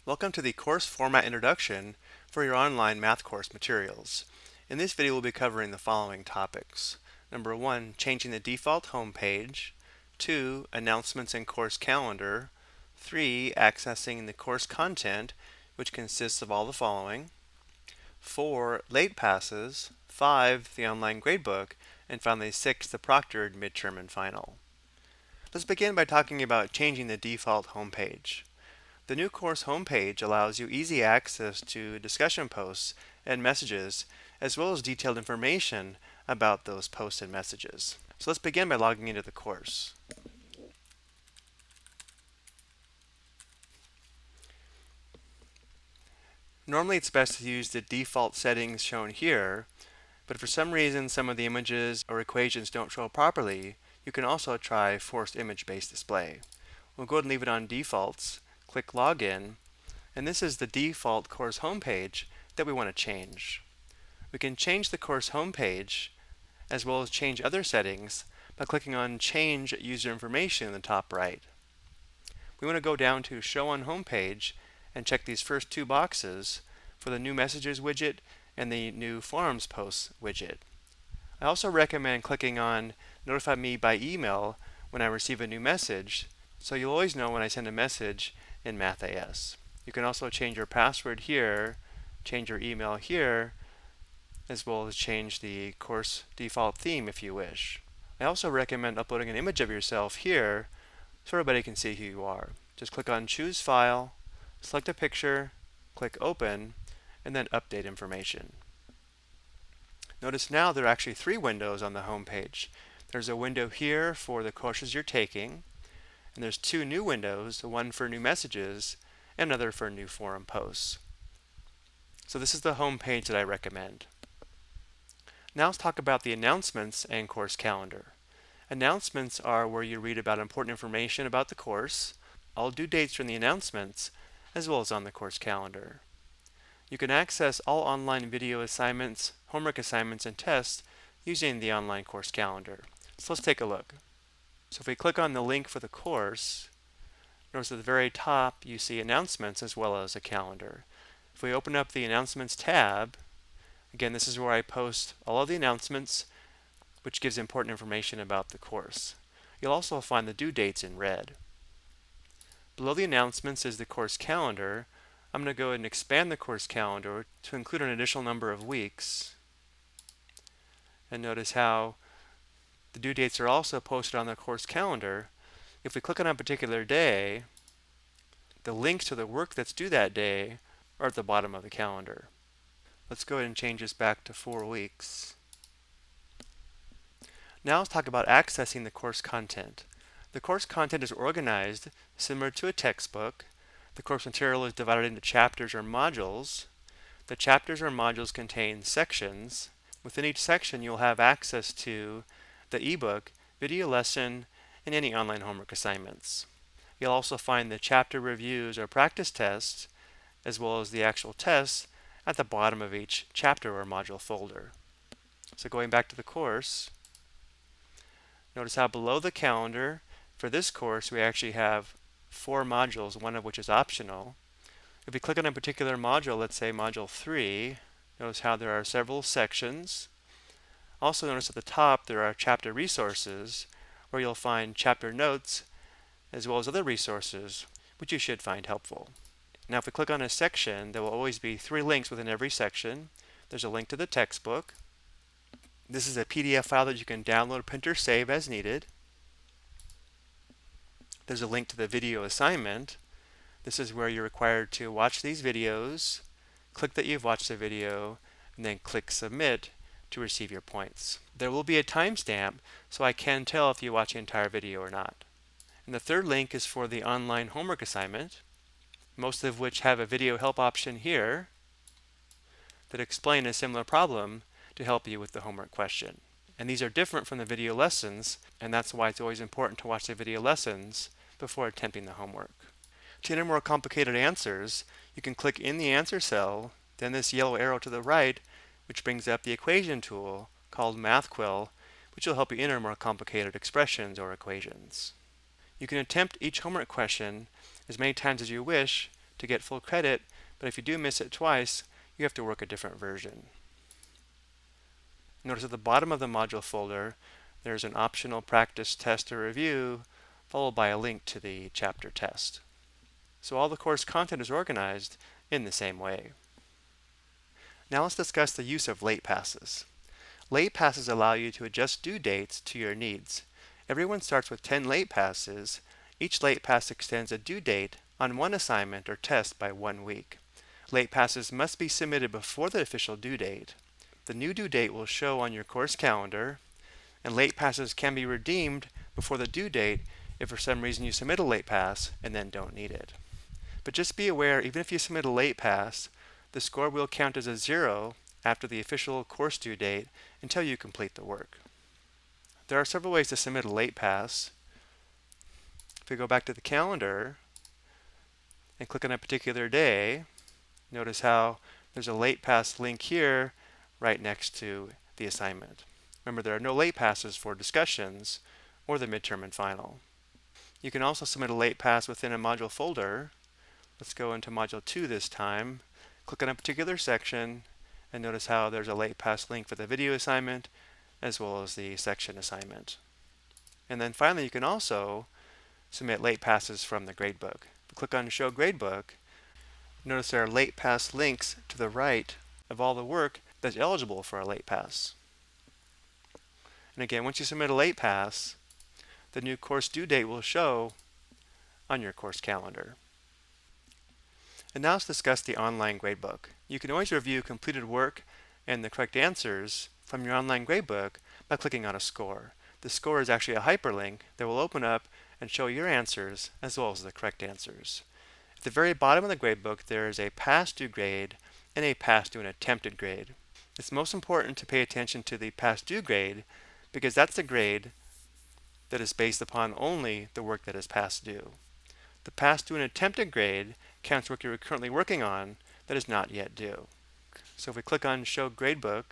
Welcome to the Course Format Introduction for your online math course materials. In this video, we'll be covering the following topics. Number 1, changing the default home page. 2, announcements in course calendar. 3, accessing the course content, which consists of all the following. 4, late passes. 5, the online gradebook. And finally 6, the proctored midterm and final. Let's begin by talking about changing the default home page. The new course homepage allows you easy access to discussion posts and messages, as well as detailed information about those posts and messages. So let's begin by logging into the course. Normally it's best to use the default settings shown here, but if for some reason some of the images or equations don't show properly, you can also try forced image-based display. We'll go ahead and leave it on defaults. Click Login, and this is the default course homepage that we want to change. We can change the course homepage as well as change other settings by clicking on Change User Information in the top right. We want to go down to Show on Homepage and check these first two boxes for the New Messages widget and the New Forums Posts widget. I also recommend clicking on Notify Me by email when I receive a new message, so you'll always know when I send a message in MathAS. You can also change your password here, change your email here, as well as change the course default theme if you wish. I also recommend uploading an image of yourself here so everybody can see who you are. Just click on Choose File, select a picture, click Open, and then Update Information. Notice now there are actually three windows on the home page. There's a window here for the courses you're taking, and there's two new windows, one for new messages and another for new forum posts. So this is the home page that I recommend. Now let's talk about the announcements and course calendar. Announcements are where you read about important information about the course, all due dates from the announcements, as well as on the course calendar. You can access all online video assignments, homework assignments, and tests using the online course calendar. So let's take a look. So if we click on the link for the course, notice at the very top you see announcements as well as a calendar. If we open up the announcements tab, again this is where I post all of the announcements, which gives important information about the course. You'll also find the due dates in red. Below the announcements is the course calendar. I'm going to go ahead and expand the course calendar to include an additional number of weeks. And notice how the due dates are also posted on the course calendar. If we click on a particular day, the links to the work that's due that day are at the bottom of the calendar. Let's go ahead and change this back to 4 weeks. Now let's talk about accessing the course content. The course content is organized similar to a textbook. The course material is divided into chapters or modules. The chapters or modules contain sections. Within each section you'll have access to the ebook, video lesson, and any online homework assignments. You'll also find the chapter reviews or practice tests, as well as the actual tests at the bottom of each chapter or module folder. So going back to the course, notice how below the calendar for this course we actually have 4 modules, one of which is optional. If we click on a particular module, let's say module 3, notice how there are several sections. Also notice at the top there are chapter resources where you'll find chapter notes as well as other resources which you should find helpful. Now if we click on a section, there will always be 3 links within every section. There's a link to the textbook. This is a PDF file that you can download, print, or save as needed. There's a link to the video assignment. This is where you're required to watch these videos, click that you've watched the video, and then click Submit to receive your points. There will be a timestamp, so I can tell if you watch the entire video or not. And the third link is for the online homework assignment, most of which have a video help option here that explain a similar problem to help you with the homework question. And these are different from the video lessons, and that's why it's always important to watch the video lessons before attempting the homework. To enter more complicated answers, you can click in the answer cell, then this yellow arrow to the right, which brings up the equation tool called MathQuill, which will help you enter more complicated expressions or equations. You can attempt each homework question as many times as you wish to get full credit, but if you do miss it twice, you have to work a different version. Notice at the bottom of the module folder, there's an optional practice test or review, followed by a link to the chapter test. So all the course content is organized in the same way. Now let's discuss the use of late passes. Late passes allow you to adjust due dates to your needs. Everyone starts with 10 late passes. Each late pass extends a due date on one assignment or test by 1 week. Late passes must be submitted before the official due date. The new due date will show on your course calendar, and late passes can be redeemed before the due date if for some reason you submit a late pass and then don't need it. But just be aware, even if you submit a late pass, the score will count as a 0 after the official course due date until you complete the work. There are several ways to submit a late pass. If we go back to the calendar and click on a particular day, notice how there's a late pass link here right next to the assignment. Remember, there are no late passes for discussions or the midterm and final. You can also submit a late pass within a module folder. Let's go into Module 2 this time, click on a particular section, and notice how there's a late pass link for the video assignment as well as the section assignment. And then finally, you can also submit late passes from the gradebook. Click on Show Gradebook. Notice there are late pass links to the right of all the work that's eligible for a late pass. And again, once you submit a late pass, the new course due date will show on your course calendar. And now let's discuss the online gradebook. You can always review completed work and the correct answers from your online gradebook by clicking on a score. The score is actually a hyperlink that will open up and show your answers as well as the correct answers. At the very bottom of the gradebook, there is a past due grade and a past due and attempted grade. It's most important to pay attention to the past due grade because that's the grade that is based upon only the work that is past due. The past due and attempted grade counts work you're currently working on that is not yet due. So if we click on Show Gradebook,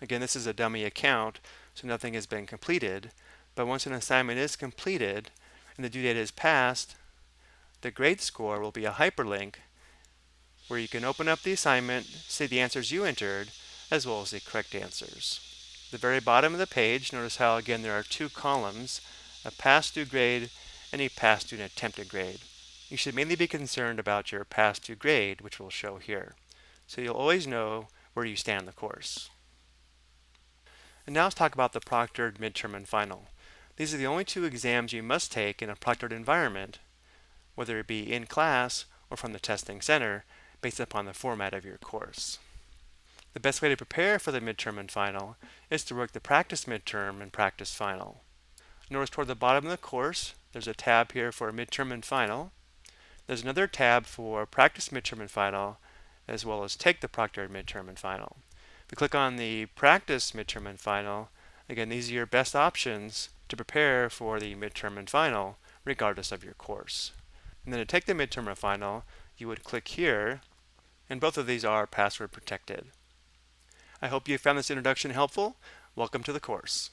again, this is a dummy account, so nothing has been completed. But once an assignment is completed and the due date is passed, the grade score will be a hyperlink where you can open up the assignment, see the answers you entered, as well as the correct answers. At the very bottom of the page, notice how again there are two columns, a past due grade and a past due and attempted grade. You should mainly be concerned about your past due grade, which will show here. So you'll always know where you stand in the course. And now let's talk about the proctored midterm and final. These are the only two exams you must take in a proctored environment, whether it be in class or from the testing center, based upon the format of your course. The best way to prepare for the midterm and final is to work the practice midterm and practice final. Notice toward the bottom of the course, there's a tab here for midterm and final. There's another tab for practice midterm and final, as well as take the proctored midterm and final. If we click on the practice midterm and final, again, these are your best options to prepare for the midterm and final, regardless of your course. And then to take the midterm or final, you would click here, and both of these are password protected. I hope you found this introduction helpful. Welcome to the course.